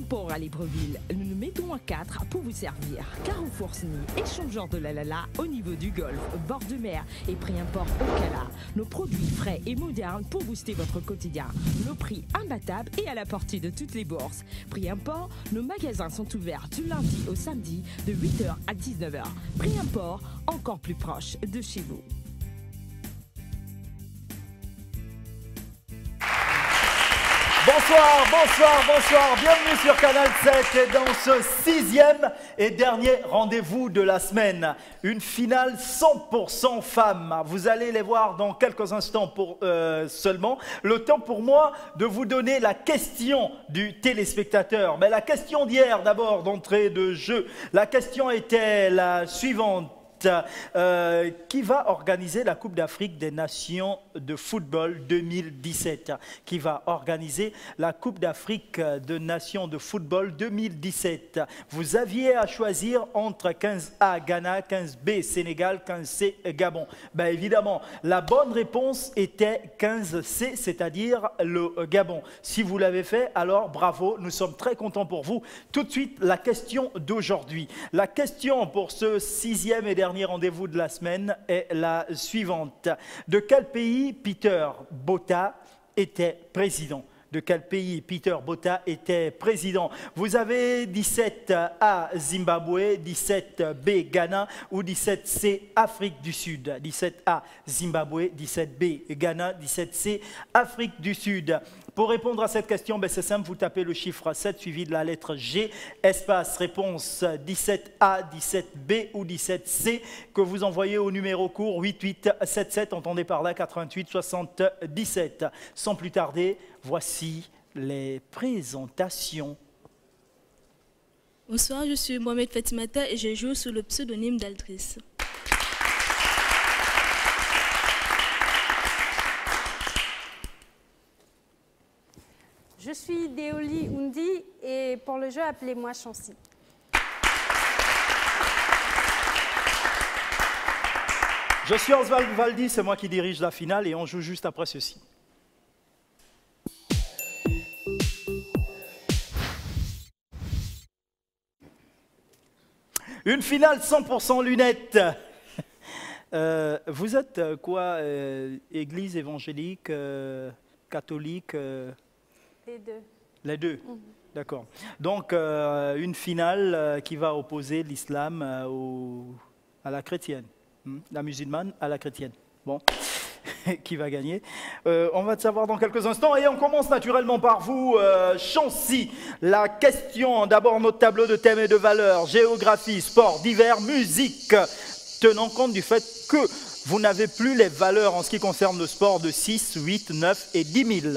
Port à Libreville, nous nous mettons à 4 pour vous servir. Carrefour Sny, échangeur de la Lala au niveau du golfe, bord de mer et prix import au Cala. Nos produits frais et modernes pour booster votre quotidien. Nos prix imbattables et à la portée de toutes les bourses. Prix import, nos magasins sont ouverts du lundi au samedi de 8h à 19h. Prix import, encore plus proche de chez vous. Bonsoir, bonsoir, bonsoir, bienvenue sur Canal 7 et dans ce 6e et dernier rendez-vous de la semaine. Une finale 100% femmes. Vous allez les voir dans quelques instants seulement. Le temps pour moi de vous donner la question du téléspectateur. Mais la question d'hier d'abord, d'entrée de jeu. La question était la suivante. Qui va organiser la Coupe d'Afrique des Nations de football 2017? Qui va organiser la Coupe d'Afrique des Nations de football 2017? Vous aviez à choisir entre 15A Ghana, 15B Sénégal, 15C Gabon. Ben évidemment, la bonne réponse était 15C, c'est-à-dire le Gabon. Si vous l'avez fait, alors bravo, nous sommes très contents pour vous. Tout de suite, la question d'aujourd'hui. La question pour ce 6e et dernier rendez-vous de la semaine est la suivante. De quel pays Peter Botha était président? De quel pays Peter Botha était président? Vous avez 17A Zimbabwe, 17B Ghana ou 17C Afrique du Sud. 17A Zimbabwe, 17B Ghana, 17C Afrique du Sud. Pour répondre à cette question, ben c'est simple, vous tapez le chiffre 7 suivi de la lettre G, espace réponse 17A, 17B ou 17C que vous envoyez au numéro court 8877, entendez par là 88 77. Sans plus tarder, voici les présentations. Bonsoir, je suis Mohamed Fatimata et je joue sous le pseudonyme d'Aldris. Je suis Déoli Undi et pour le jeu, appelez-moi Chancy. Je suis Oswald Valdi, c'est moi qui dirige la finale et on joue juste après ceci. Une finale 100% lunettes. Vous êtes quoi? Église évangélique, catholique? Les deux. Les deux, d'accord. Donc, une finale qui va opposer l'islam à la chrétienne. La musulmane à la chrétienne. Bon, qui va gagner? On va le savoir dans quelques instants. Et on commence naturellement par vous, Chancy. La question, d'abord notre tableau de thèmes et de valeurs, géographie, sport, divers, musique. Tenant compte du fait que vous n'avez plus les valeurs en ce qui concerne le sport de 6, 8, 9 et 10 000.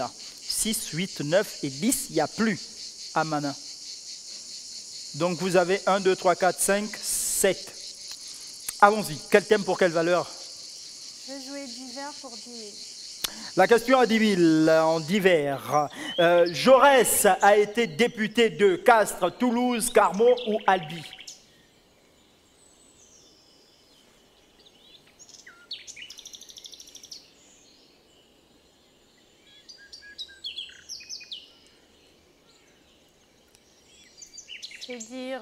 6, 8, 9 et 10, il n'y a plus à Manin. Donc vous avez 1, 2, 3, 4, 5, 7. Allons-y. Quel thème pour quelle valeur? Je vais jouer divers pour 10 000. La question à 10 000 en divers. Jaurès a été député de Castres, Toulouse, Carmaux ou Albi? Je vais dire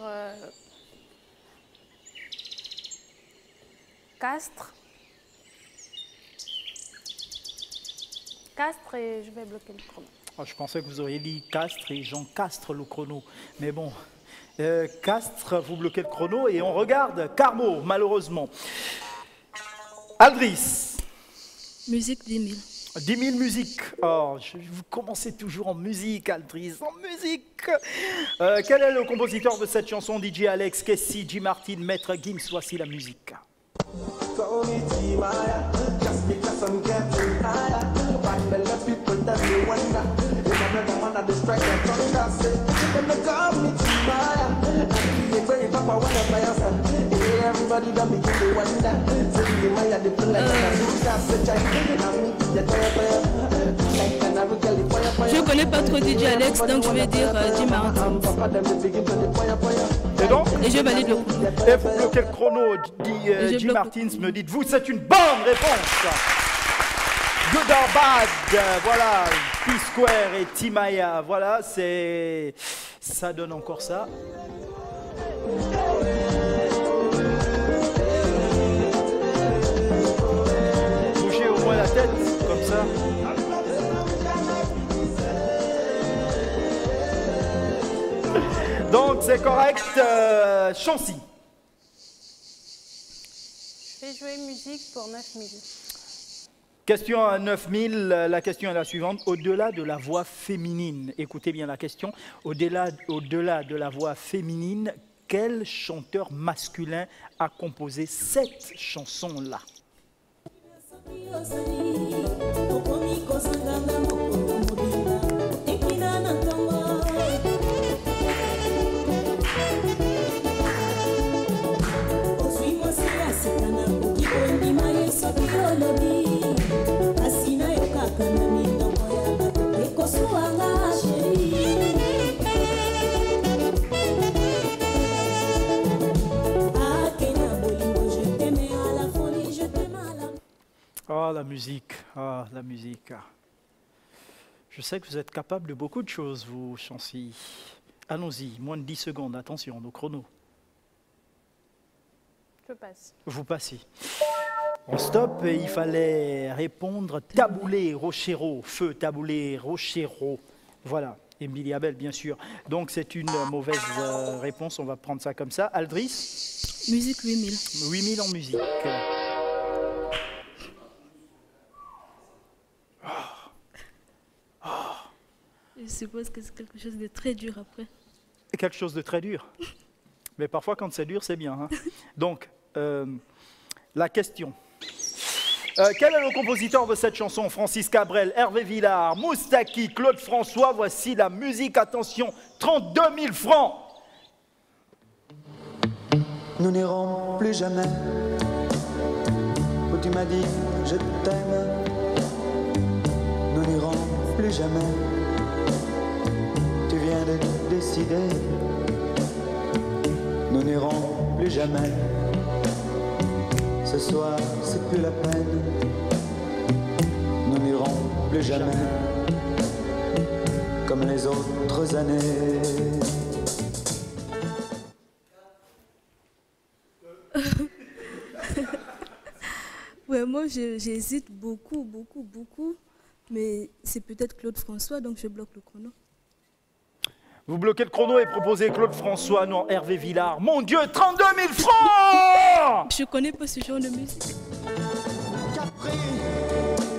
Castres. Castres et je vais bloquer le chrono. Oh, je pensais que vous auriez dit Castres et Jean Castres le chrono. Mais bon, Castres, vous bloquez le chrono et on regarde Carmaux, malheureusement. Aldris. Musique 10 000. 10 000 musiques. Oh, vous commencez toujours en musique, Aldris, en musique. Quel est le compositeur de cette chanson? DJ Alex, Kessie, J. Martin, Maître Gims, voici la musique. Je connais pas trop DJ Alex, donc je vais dire J. Martin. Et donc? Et je valide le chrono. Et vous bloquez le chrono, dit J. Martins, me dites-vous, c'est une bonne réponse. Good or Bad, voilà, P-Square et Timaya, voilà, c'est Ça donne encore ça. Bougez au moins la tête, comme ça. Donc c'est correct. Chancy. Je vais jouer musique pour 9000. Question à 9000, la question est la suivante. Au-delà de la voix féminine, écoutez bien la question, au-delà de la voix féminine, quel chanteur masculin a composé cette chanson-là? Ah, la musique, ah, la musique. Je sais que vous êtes capable de beaucoup de choses, vous, Chancy. Allons-y, moins de 10 secondes, attention, nos chronos. Je passe. Vous passez. On stoppe et il fallait répondre taboulé, rochero, feu, taboulé, rochero. Voilà, Emilia Bell, bien sûr. Donc c'est une mauvaise réponse, on va prendre ça comme ça. Aldris? Musique 8000. 8000 en musique. Je suppose que c'est quelque chose de très dur après. Quelque chose de très dur. Mais parfois, quand c'est dur, c'est bien. Hein. Donc, la question. Quel est le compositeur de cette chanson? Francis Cabrel, Hervé Villard, Moustaki, Claude François. Voici la musique. Attention, 32 000 francs. Nous n'irons plus jamais où tu m'as dit je t'aime. Nous n'irons plus jamais. Tu viens de décider. Nous n'irons plus jamais. Ce soir, c'est plus la peine. Nous n'irons plus jamais comme les autres années. Ouais, moi j'hésite beaucoup, mais c'est peut-être Claude François, donc je bloque le chrono. Vous bloquez le chrono et proposez Claude François, non, Hervé Villard. Mon Dieu, 32 000 francs! Je connais pas ce genre de musique. Capri,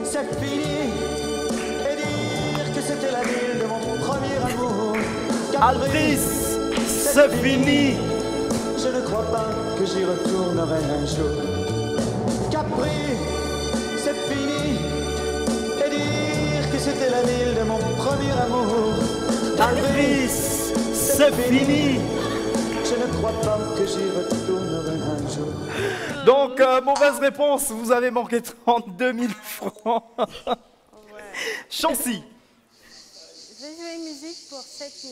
c'est fini. Et dire que c'était la ville de mon premier amour. Aldris, c'est fini. Je ne crois pas que j'y retournerai un jour. Capri, c'est fini. Et dire que c'était la ville de mon premier amour. Aldris, c'est fini. Je ne crois pas que j'y retournerai un jour. Donc, mauvaise réponse, vous avez manqué 32 000 francs. Chancy. Je vais jouer musique pour 7000.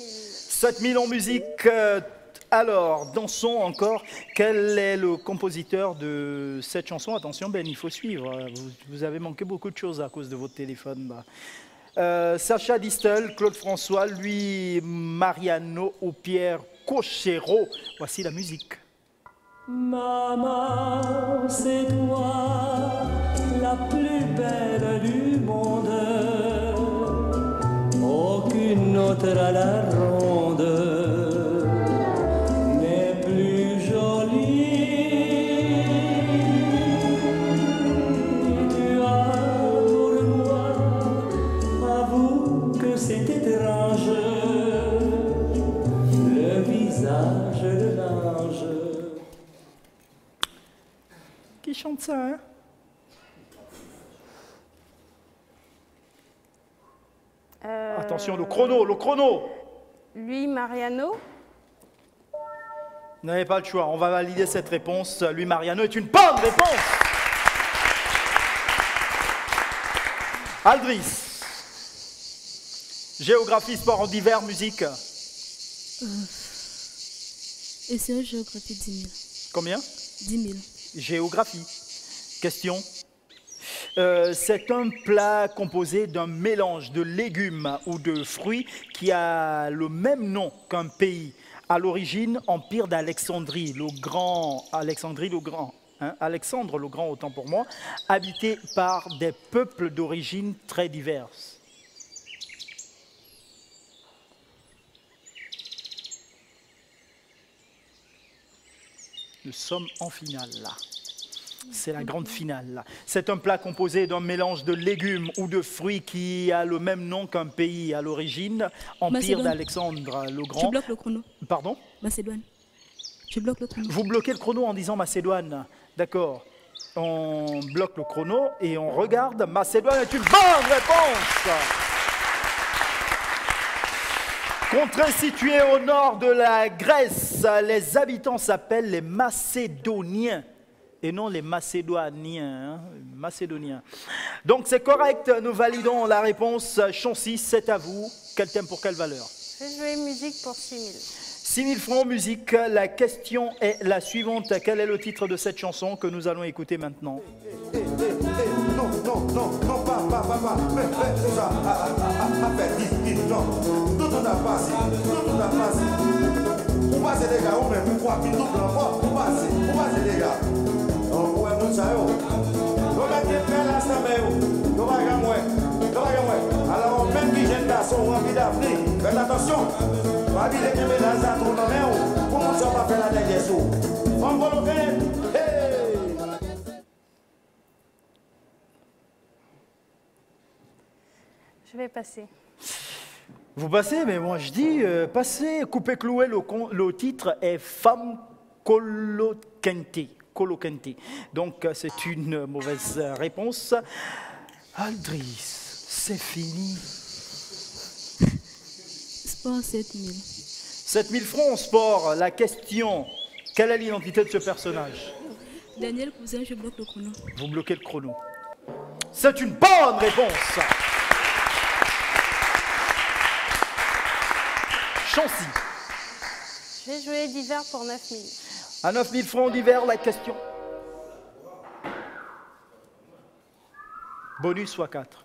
7 000 en musique. Alors, dansons encore. Quel est le compositeur de cette chanson? Attention, Ben, il faut suivre. Vous avez manqué beaucoup de choses à cause de votre téléphone. Bah. Sacha Distel, Claude François, Louis Mariano ou Pierre Cochero. Voici la musique. Maman, c'est toi la plus belle du monde. Aucune autre à la ronde n'est plus jolie. Tu as pour moi, avoue que c'est étrange, le visage de l'ange. Qui chante ça, hein? Attention, le chrono, le chrono. Louis Mariano. Vous n'avez pas le choix, on va valider cette réponse. Louis Mariano est une bonne réponse. Aldris. Géographie, sport en divers, musique. Et c'est en géographie 10 000. Combien? 10 000. Géographie. Question. C'est un plat composé d'un mélange de légumes ou de fruits qui a le même nom qu'un pays. À l'origine, empire d'Alexandrie, le Grand, Alexandre le Grand, autant pour moi, habité par des peuples d'origine très diverses. Nous sommes en finale là. C'est la grande finale. C'est un plat composé d'un mélange de légumes ou de fruits qui a le même nom qu'un pays à l'origine, empire d'Alexandre le Grand. Tu bloques le chrono. Pardon? Macédoine. Tu bloques le chrono. Vous bloquez le chrono en disant Macédoine. D'accord. On bloque le chrono et on regarde. Macédoine est une bonne réponse. Contrée située au nord de la Grèce, les habitants s'appellent les Macédoniens et non les Macédoniens. Macédoniens. Donc c'est correct, nous validons la réponse. Chancy, c'est à vous. Quel thème pour quelle valeur? Je vais jouer musique pour 6 000. 6 000 francs musique. La question est la suivante. Quel est le titre de cette chanson que nous allons écouter maintenant? Non, pas, mais ça, non, tout on a passé, on passe les gars, on met pourquoi, puis tout blanc, on passe les gars, on voit tout ça, on met des pelles à sa mère, on va gagner, alors même qui gêne garçon, on a envie d'appeler, faites attention, on va dire que les gars, ça tourne en main, comment ça va faire la dernière saut, on va le faire, Je vais passer. Vous passez, mais moi je dis passez, coupez, clouez, le titre est Femme Kolokente. Donc c'est une mauvaise réponse. Aldris, c'est fini. Sport 7000. 7000 francs en sport. La question, quelle est l'identité de ce personnage? Daniel Cousin, je bloque le chrono. Vous bloquez le chrono. C'est une bonne réponse. Chancy. Je vais jouer d'hiver pour 9 000. À 9 000 francs d'hiver, la question. Bonus soit 4.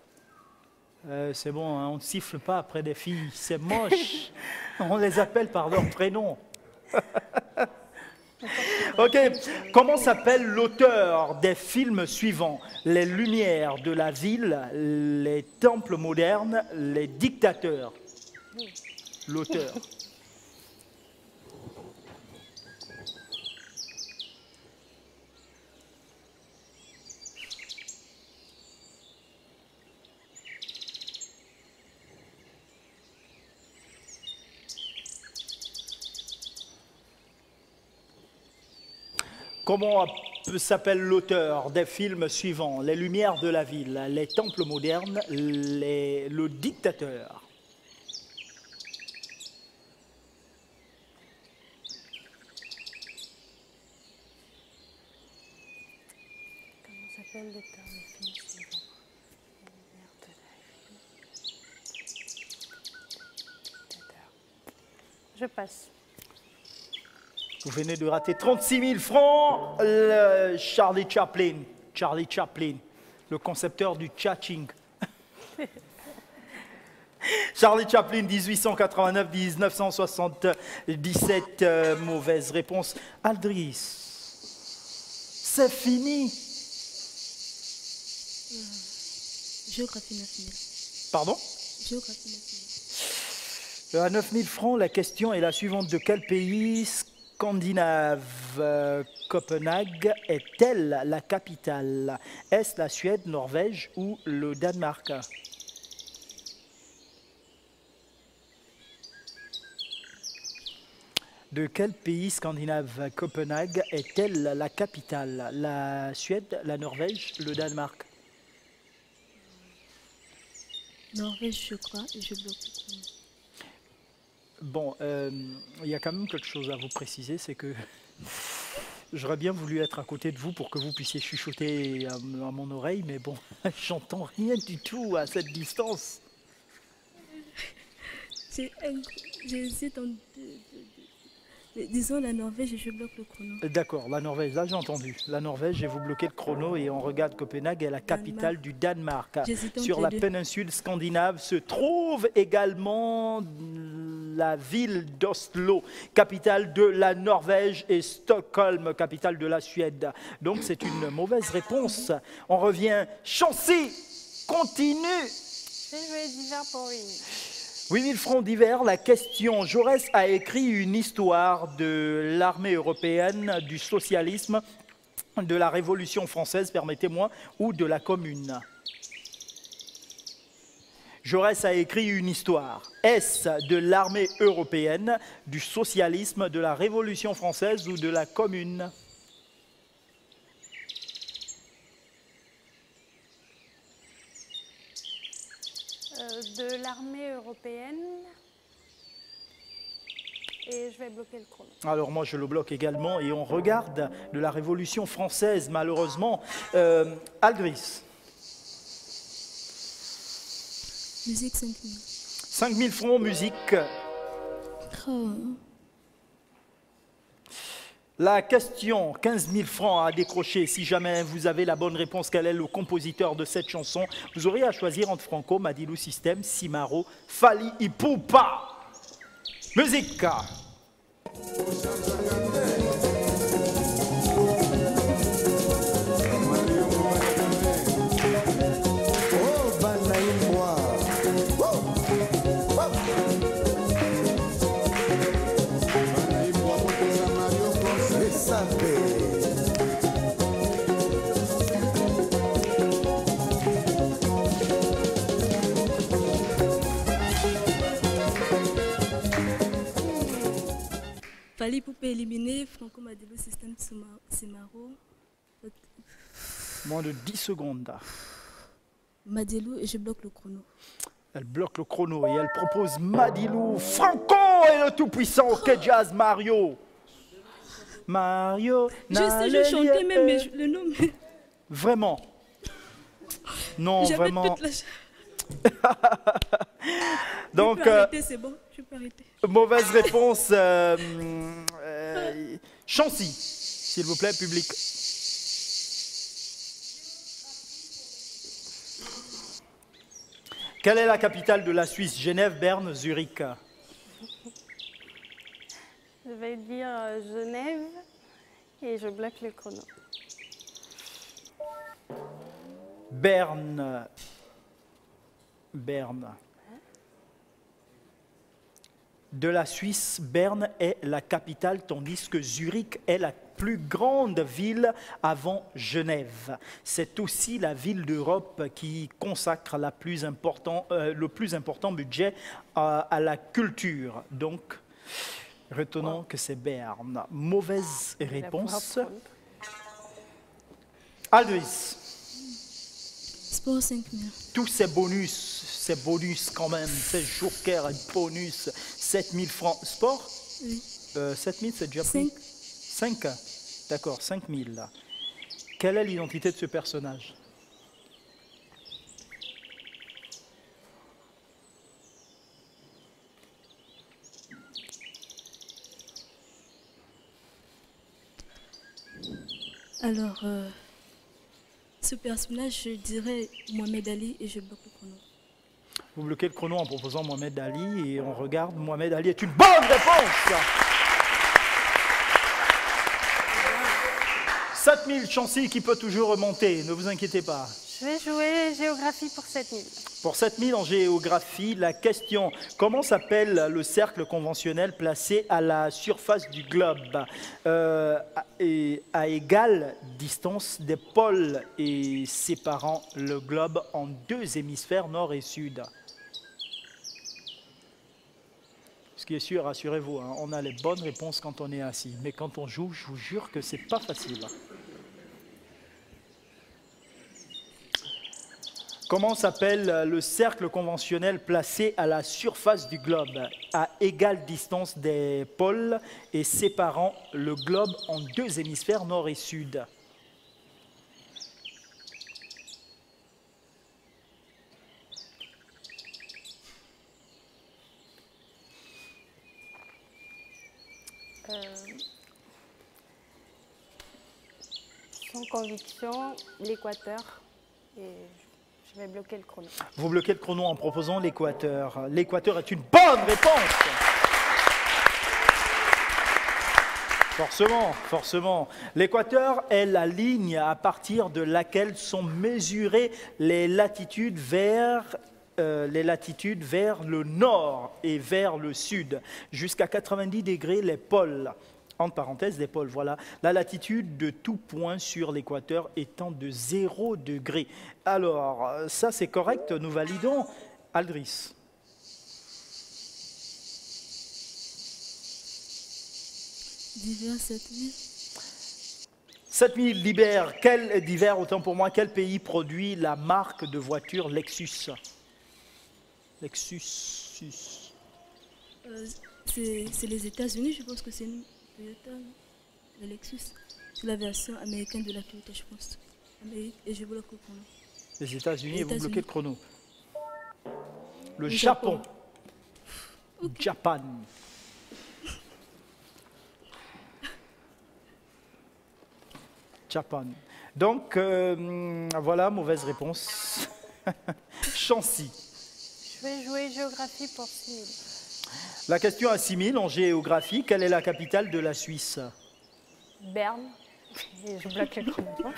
C'est bon, hein, on ne siffle pas après des filles, c'est moche. On les appelle par leur prénom. Ok, comment s'appelle l'auteur des films suivants? Les Lumières de la ville, les temples modernes, les dictateurs. L'auteur. Comment s'appelle l'auteur des films suivants? Les Lumières de la ville, les temples modernes, le dictateur. Comment s'appelle l'auteur des films suivants? Les Lumières de la ville. Je passe. Vous venez de rater 36 000 francs. Charlie Chaplin, le concepteur du tchatching. Charlie Chaplin, 1889-1977, mauvaise réponse. Aldris, c'est fini. Géographie 9000. Pardon? Géographie 9000. À 9 000 francs, la question est la suivante. De quel pays scandinave Copenhague est-elle la capitale? Est-ce la Suède, Norvège ou le Danemark? De quel pays scandinave Copenhague est-elle la capitale? La Suède, la Norvège, le Danemark? Norvège, je crois, et je bloque le chrono. Bon, il y a quand même quelque chose à vous préciser, c'est que j'aurais bien voulu être à côté de vous pour que vous puissiez chuchoter à mon oreille, mais bon, j'entends rien du tout à cette distance. J'hésite entre Disons la Norvège et je bloque le chrono. D'accord, la Norvège, là j'ai entendu. La Norvège, et vous bloquez le chrono et on regarde Copenhague, est la capitale du Danemark. J'hésitais Sur entre la les deux. péninsule scandinave se trouve également la ville d'Oslo, capitale de la Norvège, et Stockholm, capitale de la Suède. Donc c'est une mauvaise réponse. On revient. Chancy, continue. J'ai joué divers pour 8 000. 8000 francs d'hiver, la question. Jaurès a écrit une histoire de l'armée européenne, du socialisme, de la Révolution française, permettez-moi, ou de la Commune. Jaurès a écrit une histoire. Est-ce de l'armée européenne, du socialisme, de la Révolution française ou de la Commune? De l'armée européenne. Et je vais bloquer le chrono. Alors moi je le bloque également et on regarde de la Révolution française malheureusement. Aldris, Musique 5 000. 5000 francs musique. Oh. La question, 15 000 francs à décrocher. Si jamais vous avez la bonne réponse, quel est le compositeur de cette chanson? Vous aurez à choisir entre Franco, Madilou System, Simaro, Fali Ipupa. Musique. Oh, Banaïmboa. Les sapés. Fali Poupée éliminé, Franco Madelo System Simaro, Moins de 10 secondes. Madelo et je bloque le chrono. Elle bloque le chrono et elle propose Madilou. Franco et le tout-puissant K-Jazz Mario. Mario. Je sais, je chantais même, mais le nom. Vraiment. Non, J'avais vraiment. toute la... Donc, je peux arrêter, c'est bon, je peux arrêter. mauvaise réponse. Chancy, s'il vous plaît, public. Quelle est la capitale de la Suisse? Genève, Berne, Zurich. Je vais dire Genève et je bloque le chrono. Berne. Berne. De la Suisse, Berne est la capitale, tandis que Zurich est la plus grande ville avant Genève. C'est aussi la ville d'Europe qui consacre le plus important budget à la culture. Donc, retenons que c'est Berne. Mauvaise réponse. Aldris. Sport 5 000. Tous ces bonus quand même, ces jokers et bonus, 7000 francs. Sport Oui. 7000, c'est déjà pris 5. D'accord, 5000. Quelle est l'identité de ce personnage? Alors, ce personnage, je dirais Mohamed Ali et je bloque le chrono. Vous bloquez le chrono en proposant Mohamed Ali et on regarde. Mohamed Ali est une bonne réponse. 7000, Chancy qui peut toujours remonter, ne vous inquiétez pas. Je vais jouer géographie pour 7 000. Pour 7000 en géographie, la question, comment s'appelle le cercle conventionnel placé à la surface du globe et à égale distance des pôles et séparant le globe en deux hémisphères nord et sud? Ce qui est sûr, rassurez-vous, hein, on a les bonnes réponses quand on est assis, mais quand on joue, je vous jure que c'est pas facile. Comment s'appelle le cercle conventionnel placé à la surface du globe, à égale distance des pôles et séparant le globe en deux hémisphères nord et sud? Sans conviction, l'Équateur. Et je vais bloquer le chrono. Vous bloquez le chrono en proposant l'Équateur. L'Équateur est une bonne réponse. Forcément, forcément. L'Équateur est la ligne à partir de laquelle sont mesurées les latitudes vers le nord et vers le sud. Jusqu'à 90 degrés, les pôles. Entre parenthèses, les pôles, voilà. La latitude de tout point sur l'équateur étant de 0 degré. Alors, ça c'est correct, nous validons. Aldris. D'hiver 7000. 7000 d'hiver, autant pour moi, quel pays produit la marque de voiture Lexus? Lexus. C'est les États-Unis, je pense que c'est une Toyota, le Lexus. C'est la version américaine de la Toyota, je pense. Amérique, et je bloque le chrono. Les États-Unis, et vous bloquez le chrono. Le Japon. Okay. Japan. Japan. Donc, voilà, mauvaise réponse. Chancy. Je vais jouer géographie pour 6000. La question à 6000 en géographie, quelle est la capitale de la Suisse? Berne. Et je bloque le chrono.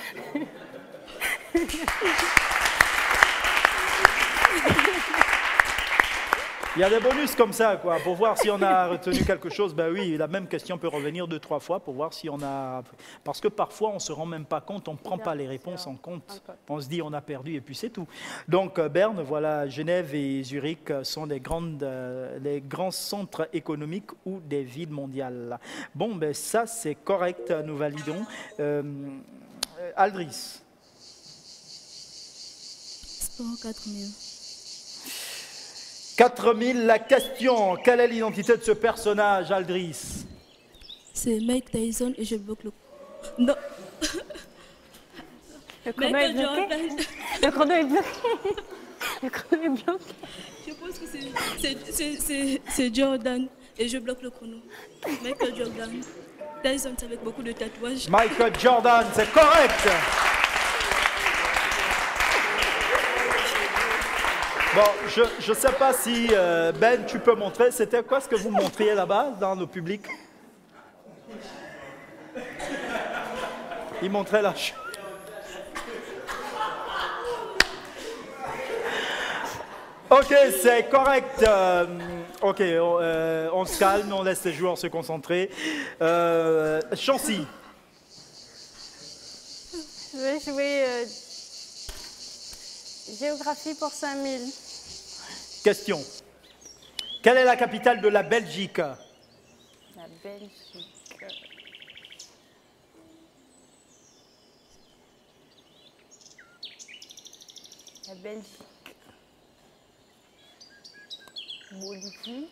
Il y a des bonus comme ça, quoi, pour voir si on a retenu quelque chose. Ben oui, la même question peut revenir 2-3 fois pour voir si on a... Parce que parfois, on ne se rend même pas compte, on ne prend pas les réponses en compte. On se dit, on a perdu et puis c'est tout. Donc, Berne, voilà, Genève et Zurich sont les grands centres économiques ou des villes mondiales. Bon, ben ça, c'est correct, nous validons. Aldris. Sport 4000. 4000, la question. Quelle est l'identité de ce personnage, Aldris? C'est Mike Tyson et je bloque le... Non. Le chrono est bloqué. Le chrono est bloqué. Le chrono est bloqué. Je pense que c'est Jordan et je bloque le chrono. Michael Jordan. Tyson avec beaucoup de tatouages. Michael Jordan, c'est correct. Bon, je ne sais pas si, Ben, tu peux montrer. C'était quoi ce que vous montriez là-bas, dans le public? Il montrait la... Ok, c'est correct. Ok, on se calme, on laisse les joueurs se concentrer. Chancy. Je vais jouer géographie pour 5000. Question. Quelle est la capitale de la Belgique? La Belgique. La Belgique. Bolivie.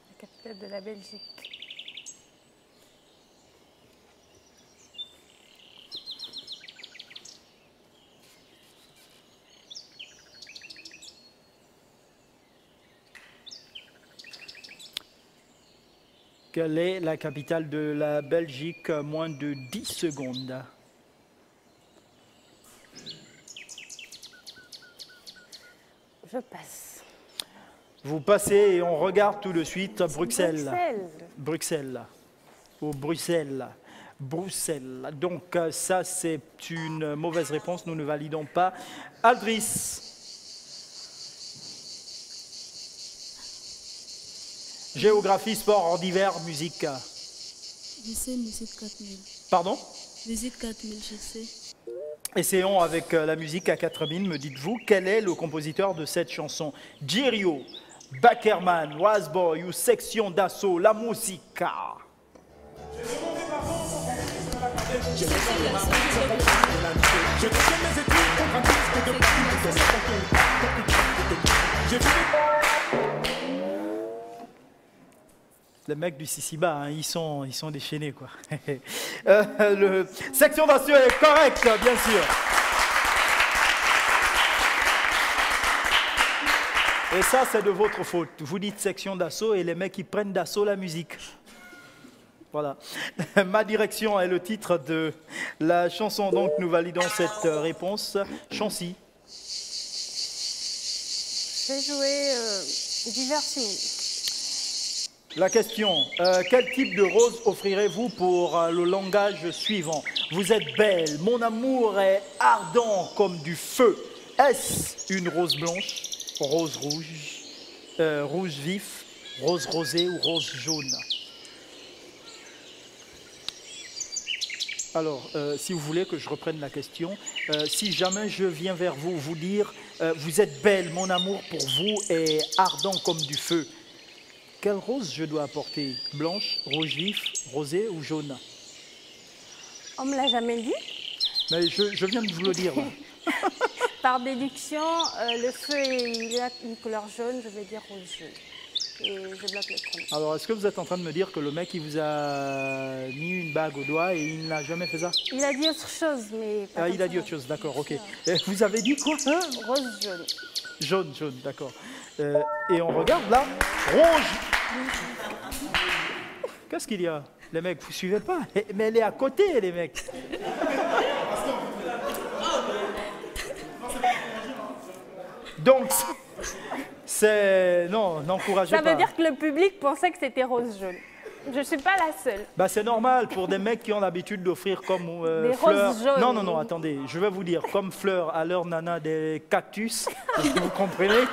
La capitale de la Belgique. Quelle est la capitale de la Belgique? Moins de 10 secondes. Je passe. Vous passez et on regarde tout de suite Bruxelles. Bruxelles. Bruxelles. Ou Bruxelles. Bruxelles. Donc ça, c'est une mauvaise réponse. Nous ne validons pas. Aldris. Géographie, sport, hors d'hiver, musique. Je sais, musique 4000. Pardon? Musique 4000, je sais. Essayons avec la musique à 4000. Me dites-vous, quel est le compositeur de cette chanson? Girio, Backerman, Wasboy ou Section d'Assaut, la musique. Les mecs du Sisiba, hein, ils sont déchaînés, quoi. Section d'assaut est correcte, bien sûr. Et ça, c'est de votre faute. Vous dites section d'assaut et les mecs, ils prennent d'assaut la musique. Voilà. Ma direction est le titre de la chanson, donc nous validons cette réponse. Chancy. Je vais jouer divers simili. La question, quel type de rose offrirez-vous pour le langage suivant? Vous êtes belle, mon amour est ardent comme du feu. Est-ce une rose blanche, rose rouge, rouge vif, rose rosé ou rose jaune? Alors, si vous voulez que je reprenne la question, si jamais je viens vers vous, vous dire vous êtes belle, mon amour pour vous est ardent comme du feu, quelle rose je dois apporter? Blanche, rouge vif, rosé ou jaune? On ne me l'a jamais dit. Mais je viens de vous le dire. Là. Par déduction, le feu il a une couleur jaune, je vais dire rose jaune. Et je bloque le chrono. Alors, est-ce que vous êtes en train de me dire que le mec, il vous a mis une bague au doigt et il n'a jamais fait ça? Il a dit autre chose, mais pas Ah, il a dit autre chose, d'accord, ok. Et vous avez dit quoi? Rose jaune. Jaune, jaune, d'accord. Et on regarde là, rouge. Qu'est-ce qu'il y a? Les mecs, vous suivez pas? Mais elle est à côté, les mecs. Donc, c'est... Non, n'encouragez pas. Ça veut dire que le public pensait que c'était rose jaune. Je ne suis pas la seule. Bah, c'est normal pour des mecs qui ont l'habitude d'offrir comme des fleurs. roses jaunes. Non, attendez, je vais vous dire, comme fleurs à leur nana des cactus. Vous comprenez?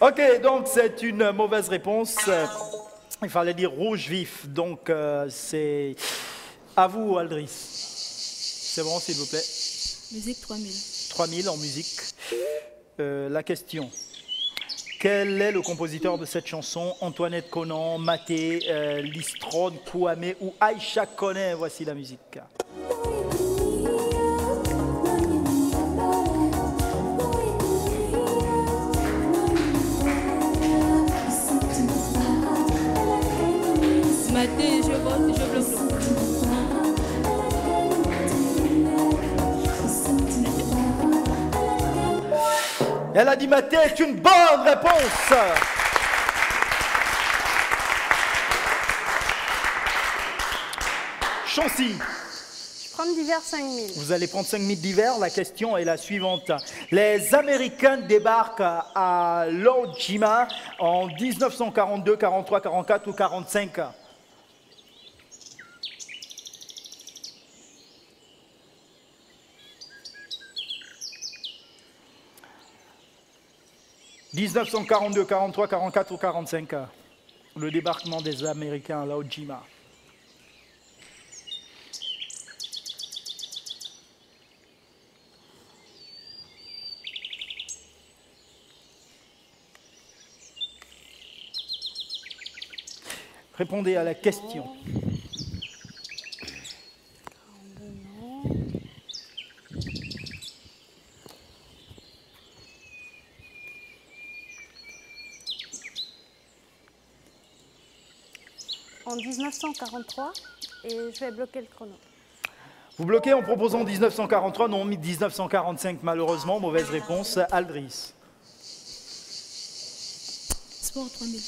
Ok, donc c'est une mauvaise réponse. Il fallait dire rouge vif. Donc c'est à vous, Aldris. C'est bon, s'il vous plaît. Musique 3000. 3000 en musique. La question. Quel est le compositeur de cette chanson? Antoinette Conan, Maté, Listrone, Kouame ou Aïcha Koné? Voici la musique. Maté, je bloque le. Elle a dit Maté est une bonne réponse. Chancy. Je prends divers 5000. Vous allez prendre 5000 divers. La question est la suivante. Les Américains débarquent à Iwo Jima en 1942, 43, 44 ou 45. « 1942, 43, 44 ou 45, le débarquement des Américains à Iwo Jima. » Répondez à la question. En 1943, et je vais bloquer le chrono. Vous bloquez en proposant 1943, non 1945 malheureusement, mauvaise réponse. Aldris. Sport 3000.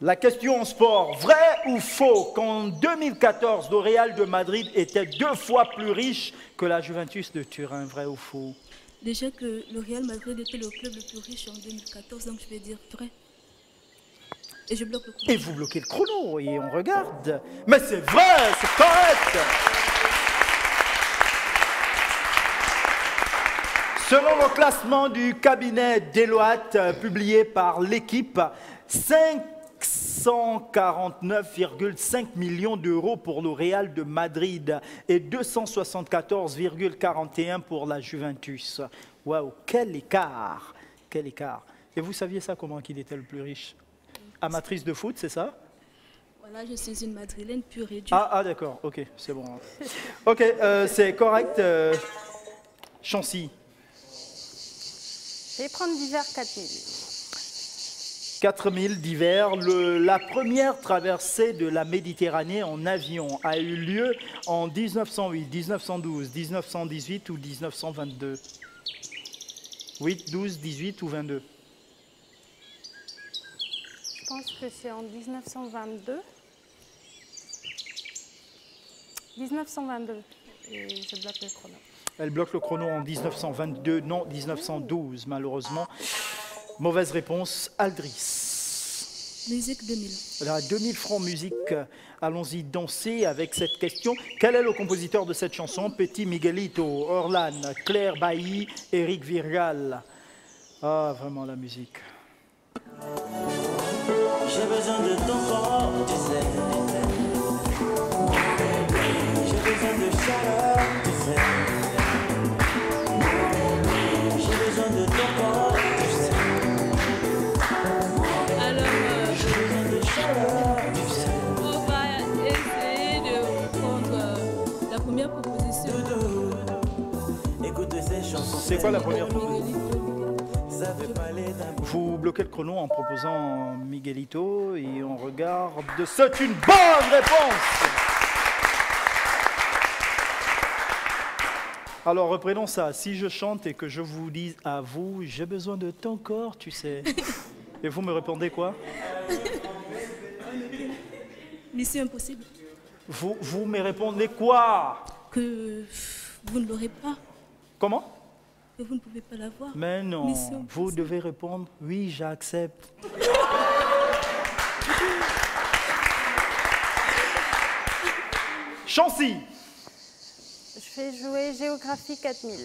La question en sport, vrai ou faux qu'en 2014, le Real de Madrid était 2 fois plus riche que la Juventus de Turin, vrai ou faux? Déjà que le Real Madrid était le club le plus riche en 2014, donc je vais dire vrai. Et je bloque le chrono. Et vous bloquez le chrono et on regarde. Mais c'est vrai, c'est correct. Selon le classement du cabinet Deloitte publié par l'équipe, 549,5 millions d'euros pour le Real de Madrid et 274,41 pour la Juventus. Waouh, quel écart! Quel écart! Et vous saviez ça, comment qu'il était le plus riche? Amatrice de foot, c'est ça? Voilà, je suis une madrilène pure et dure. Ah d'accord, ok, c'est bon. Ok, c'est correct. Chancy. Je vais prendre divers 4000. 4000 d'hiver. La première traversée de la Méditerranée en avion a eu lieu en 1908, 1912, 1918 ou 1922. 8, 12, 18 ou 22? Je pense que c'est en 1922. 1922. Et je bloque le chrono. Elle bloque le chrono en 1922, non 1912 malheureusement. Mauvaise réponse, Aldris. Musique 2000. Alors, 2000 francs musique, allons-y danser avec cette question. Quel est le compositeur de cette chanson? Petit Miguelito, Orlan, Claire Bailly, Eric Virgal. Ah, vraiment la musique. J'ai besoin de ton corps, tu sais. J'ai besoin de chaleur, tu sais. J'ai besoin de ton corps, tu sais. Alors, J'ai besoin de chaleur, tu sais. on va essayer de prendre la première proposition. Écoute ces chansons. C'est quoi la première? Ça fait parler d'un Vous bloquez le chrono en proposant Miguelito et on regarde. C'est une bonne réponse! Alors reprenons ça. Si je chante et que je vous dis à vous, j'ai besoin de ton corps, tu sais. Et vous me répondez quoi? Mission impossible. Vous me répondez quoi? Que vous ne l'aurez pas. Comment? Que vous ne pouvez pas l'avoir. Mais non, Mission vous impossible. devez répondre oui, j'accepte. Chancy, Je vais jouer géographie 4000.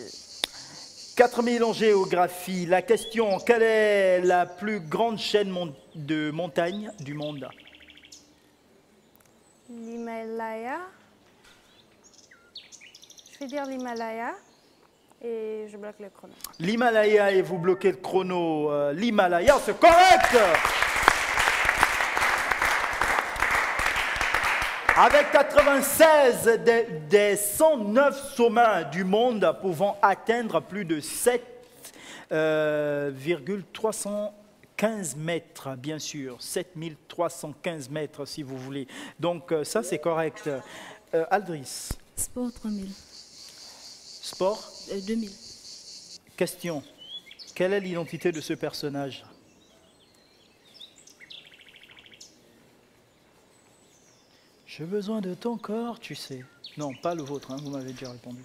4000 en géographie. La question, quelle est la plus grande chaîne de montagnes du monde? L'Himalaya. Je vais dire l'Himalaya et je bloque le chrono. L'Himalaya et vous bloquez le chrono. L'Himalaya, c'est correct! Avec 96 des 109 sommets du monde pouvant atteindre plus de 7,315 mètres, bien sûr. 7315 mètres, si vous voulez. Donc, ça, c'est correct. Aldris, Sport 3000. sport, 2000. question. Quelle est l'identité de ce personnage? J'ai besoin de ton corps, tu sais. Non, pas le vôtre, hein, vous m'avez déjà répondu.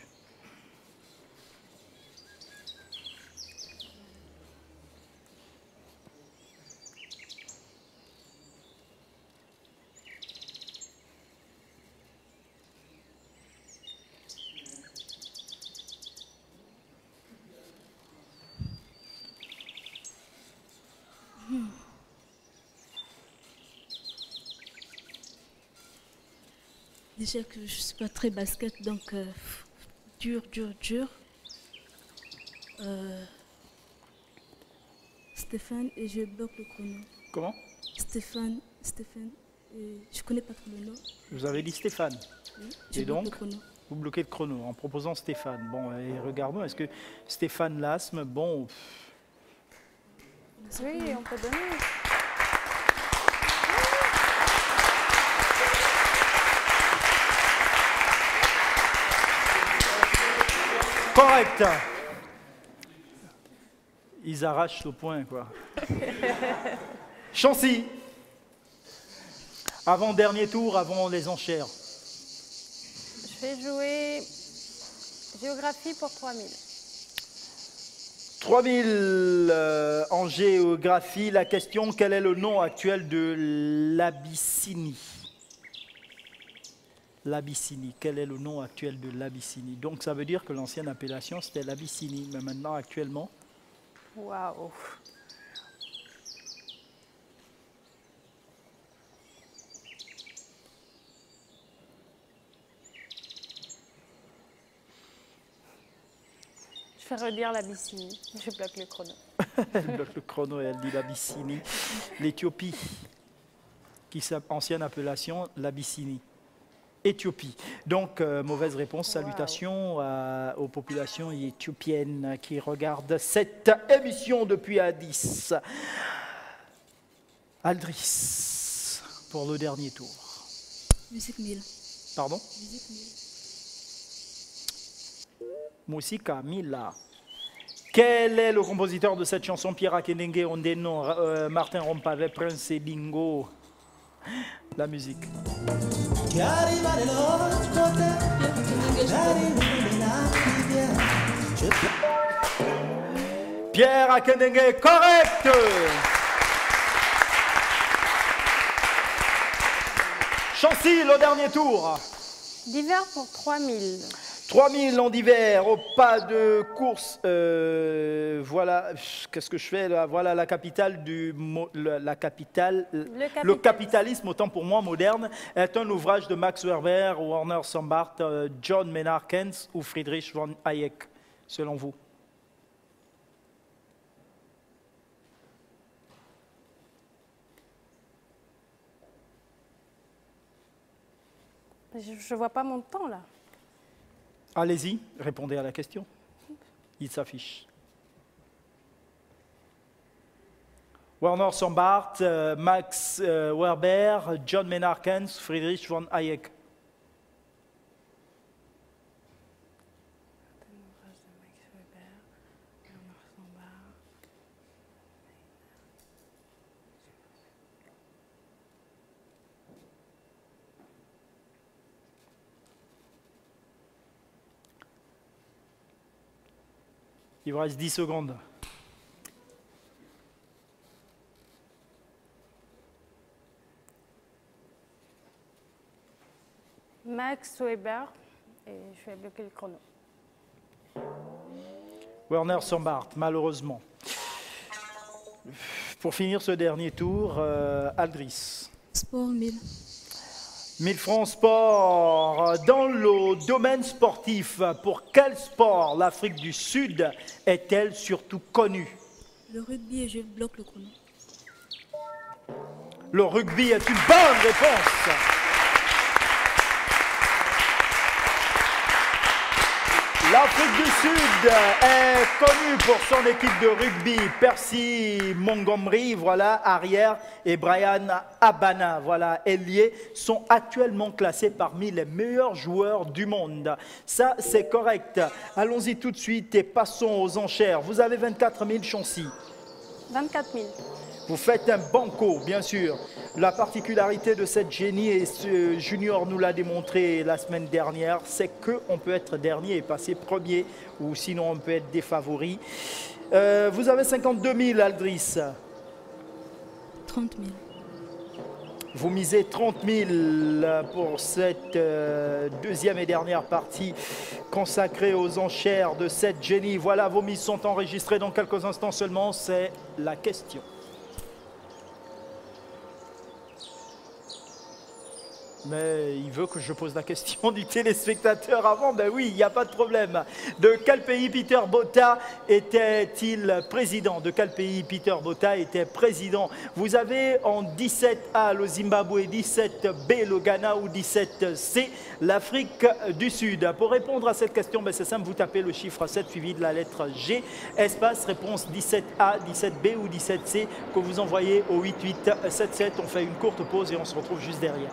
Déjà que je ne suis pas très basket, donc dur. Stéphane, et je bloque le chrono. Comment? Stéphane, et je connais pas trop le nom. Vous avez dit Stéphane. Oui, je Et bloque donc le chrono. vous bloquez le chrono en proposant Stéphane. Bon, et regardons, est-ce que Stéphane Lasme, bon, Oui, on peut donner. correct. Ils arrachent le point, quoi. Chancy. Avant-dernier tour, avant les enchères. Je vais jouer géographie pour 3000. 3000 en géographie. La question, quel est le nom actuel de l'Abyssinie? L'Abyssinie. Quel est le nom actuel de l'Abyssinie? Donc ça veut dire que l'ancienne appellation c'était l'Abyssinie, mais maintenant actuellement. Waouh. Je vais redire l'Abyssinie. Je bloque le chrono. Elle bloque le chrono et elle dit l'Abyssinie. L'Éthiopie, ancienne appellation l'Abyssinie. Éthiopie. Donc, mauvaise réponse. Salutations aux populations éthiopiennes qui regardent cette émission depuis Addis. Aldris, pour le dernier tour. Musique 1000. Pardon? Musique 1000. Musica 1000. Quel est le compositeur de cette chanson? Pierre Akendengue, Ondeno, Martin Rompave, Prince et Bingo. La musique. Pierre Akendengue, correct. Chancy, le dernier tour. D'hiver pour 3000. 3000 en d'hiver, au pas de course. Voilà, qu'est-ce que je fais là? Voilà la capitale le capitalisme, autant pour moi moderne, est un ouvrage de Max Weber, Werner Sombart, John Maynard Keynes ou Friedrich von Hayek, selon vous? Je ne vois pas mon temps là. Allez-y, répondez à la question. Il s'affiche. Werner Sombart, Max Weber, John Maynard Keynes, Friedrich von Hayek. Il vous reste 10 secondes. Max Weber, et je vais bloquer le chrono. Werner Sombart, malheureusement. Pour finir ce dernier tour, Aldris. Sport 1000. 1000 francs sport. Dans le domaine sportif, pour quel sport l'Afrique du Sud est-elle surtout connue? Le rugby et je bloque le chrono. Le rugby est une bonne réponse. L'Afrique du Sud est connue pour son équipe de rugby. Percy Montgomery, voilà, arrière, et Brian Abana, voilà, ailier, sont actuellement classés parmi les meilleurs joueurs du monde. Ça, c'est correct. Allons-y tout de suite et passons aux enchères. Vous avez 24 000 Chancy. 24 000. Vous faites un banco, bien sûr. La particularité de cette génie, et ce Junior nous l'a démontré la semaine dernière, c'est qu'on peut être dernier et passer premier, ou sinon on peut être des favoris. Vous avez 52 000, Aldris. 30 000. Vous misez 30 000 pour cette deuxième et dernière partie consacrée aux enchères de cette génie. Voilà, vos mises sont enregistrées dans quelques instants seulement, c'est la question. Mais il veut que je pose la question du téléspectateur avant. Ben oui, il n'y a pas de problème. De quel pays Peter Botha était-il président? De quel pays Peter Botha était président? Vous avez en 17A le Zimbabwe, 17B le Ghana ou 17C l'Afrique du Sud. Pour répondre à cette question, ben c'est simple, vous tapez le chiffre 7 suivi de la lettre G, espace réponse 17A, 17B ou 17C que vous envoyez au 8877. On fait une courte pause et on se retrouve juste derrière.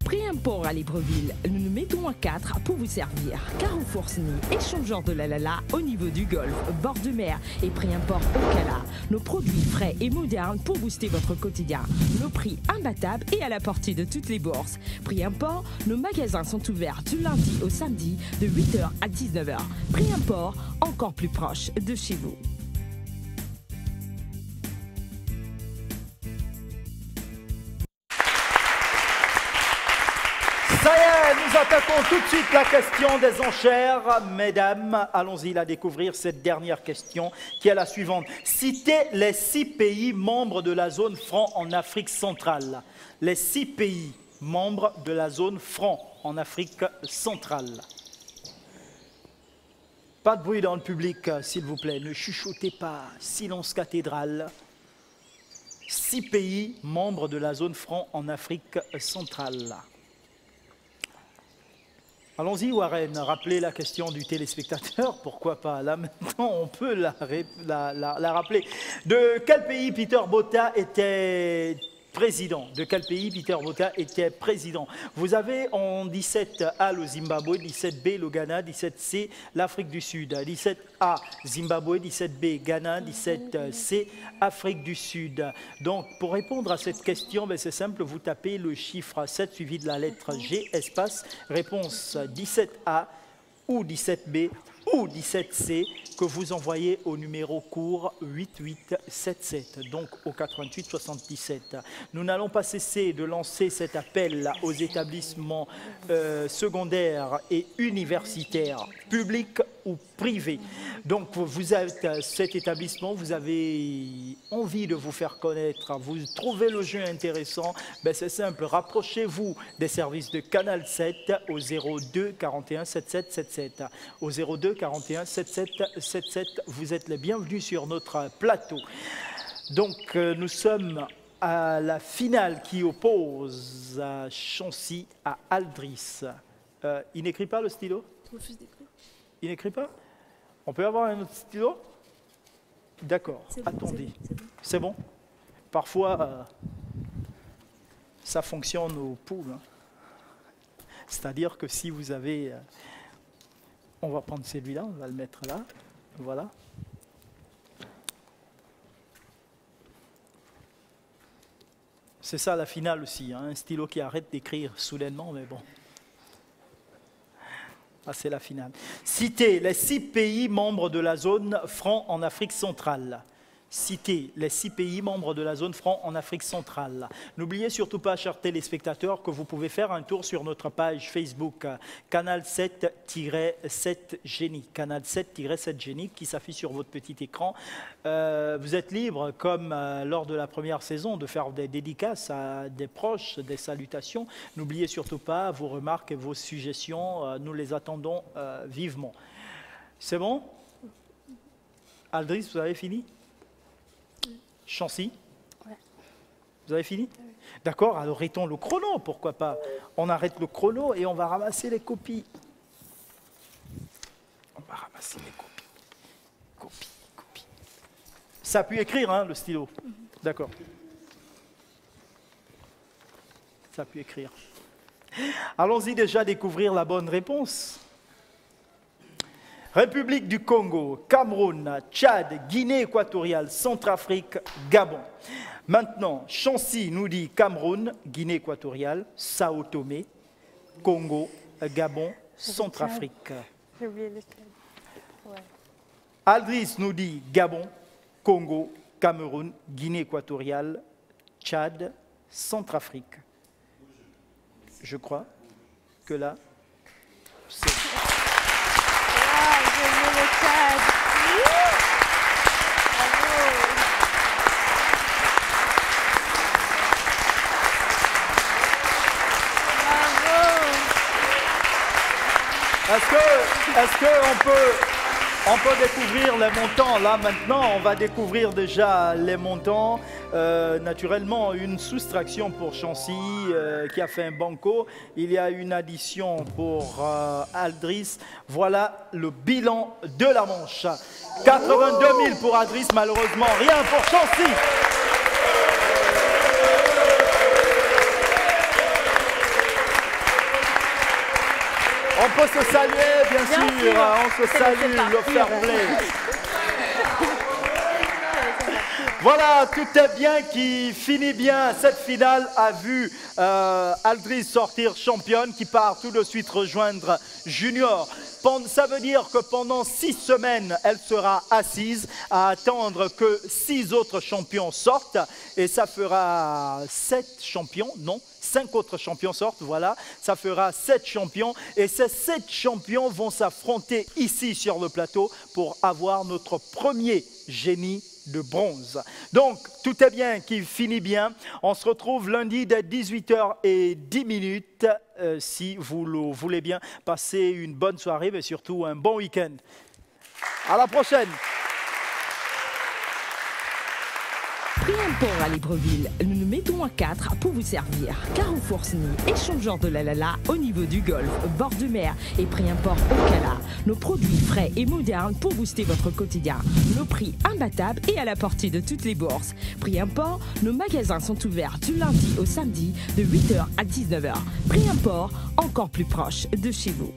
Pré-import à Libreville, nous nous mettons à 4 pour vous servir. Carrefour Sny, échangeur de la Lala au niveau du Golfe, bord de mer et pré-import au Cala. Nos produits frais et modernes pour booster votre quotidien. Nos prix imbattables et à la portée de toutes les bourses. Pré-import, nos magasins sont ouverts du lundi au samedi de 8h à 19h. Pré-import, encore plus proche de chez vous. Ça y est, nous attaquons tout de suite la question des enchères. Mesdames, allons-y la découvrir, cette dernière question qui est la suivante. Citez les 6 pays membres de la zone franc en Afrique centrale. Les 6 pays membres de la zone franc en Afrique centrale. Pas de bruit dans le public, s'il vous plaît. Ne chuchotez pas. Silence cathédrale. 6 pays membres de la zone franc en Afrique centrale. Allons-y, Warren, rappelez la question du téléspectateur, pourquoi pas. Là, maintenant, on peut la rappeler. De quel pays Peter Botha était président? De quel pays Peter Botha était président? Vous avez en 17A le Zimbabwe, 17B le Ghana, 17C l'Afrique du Sud, 17A Zimbabwe, 17B Ghana, 17C Afrique du Sud. Donc pour répondre à cette question, c'est simple, vous tapez le chiffre 7 suivi de la lettre G, espace, réponse 17A ou 17B ou 17C que vous envoyez au numéro court 8877, donc au 88 77. Nous n'allons pas cesser de lancer cet appel aux établissements secondaires et universitaires, publics ou privés. Donc vous êtes cet établissement, vous avez envie de vous faire connaître, vous trouvez le jeu intéressant, c'est simple, rapprochez-vous des services de Canal 7 au 02 41 77 77. Au 02 41 77 77, vous êtes les bienvenus sur notre plateau. Donc nous sommes à la finale qui oppose Chancy à Aldris. Il n'écrit pas le stylo? Refuse d'écrire. Il n'écrit pas? On peut avoir un autre stylo? D'accord, attendez. C'est bon? Parfois, ça fonctionne au pouls. Hein. C'est-à-dire que si vous avez... on va prendre celui-là, on va le mettre là. Voilà. C'est ça la finale aussi, hein, un stylo qui arrête d'écrire soudainement, mais bon. Ah, c'est la finale. Citez les 6 pays membres de la zone franc en Afrique centrale. Citez les 6 pays membres de la zone franc en Afrique centrale. N'oubliez surtout pas, chers téléspectateurs, que vous pouvez faire un tour sur notre page Facebook Canal 7-7 Génie. Canal 7-7 Génie qui s'affiche sur votre petit écran. Vous êtes libre, comme lors de la première saison, de faire des dédicaces à des proches, des salutations. N'oubliez surtout pas vos remarques et vos suggestions. Nous les attendons vivement. C'est bon? Aldris, vous avez fini? Chancy, ouais. Vous avez fini? Oui. D'accord, alors arrêtons le chrono, pourquoi pas? On arrête le chrono et on va ramasser les copies. On va ramasser les copies. Copies. Ça a pu écrire, hein, le stylo? D'accord. Ça a pu écrire. Allons-y déjà découvrir la bonne réponse. République du Congo, Cameroun, Tchad, Guinée équatoriale, Centrafrique, Gabon. Maintenant, Chancy nous dit Cameroun, Guinée équatoriale, Sao Tomé, Congo, Gabon, Centrafrique. J'ai oublié le Tchad. Ouais. Aldris nous dit Gabon, Congo, Cameroun, Guinée équatoriale, Tchad, Centrafrique. Je crois que là, c'est... Est-ce qu'on peut découvrir les montants? Là, maintenant, on va découvrir déjà les montants. Naturellement, une soustraction pour Chancy qui a fait un banco. Il y a une addition pour Aldris. Voilà le bilan de la manche. 82 000 pour Aldris, malheureusement, rien pour Chancy. On peut se saluer, bien sûr. On se salue, le fair play. Voilà, tout est bien qui finit bien. Cette finale a vu Aldris sortir championne, qui part tout de suite rejoindre Junior. Ça veut dire que pendant 6 semaines, elle sera assise à attendre que 6 autres champions sortent. Et ça fera 7 champions, non, 5 autres champions sortent, voilà. Ça fera 7 champions. Et ces 7 champions vont s'affronter ici sur le plateau pour avoir notre premier génie de bronze. Donc, tout est bien qui finit bien. On se retrouve lundi dès 18h10. Si vous le voulez bien, passez une bonne soirée, mais surtout un bon week-end. À la prochaine. Prix Import à Libreville, nous nous mettons à 4 pour vous servir. Carrefour SNI, échangeur de la Lala au niveau du golfe, bord de mer et Prix Import au Cala. Nos produits frais et modernes pour booster votre quotidien. Nos prix imbattables et à la portée de toutes les bourses. Prix Import, nos magasins sont ouverts du lundi au samedi de 8h à 19h. Prix Import, encore plus proche de chez vous.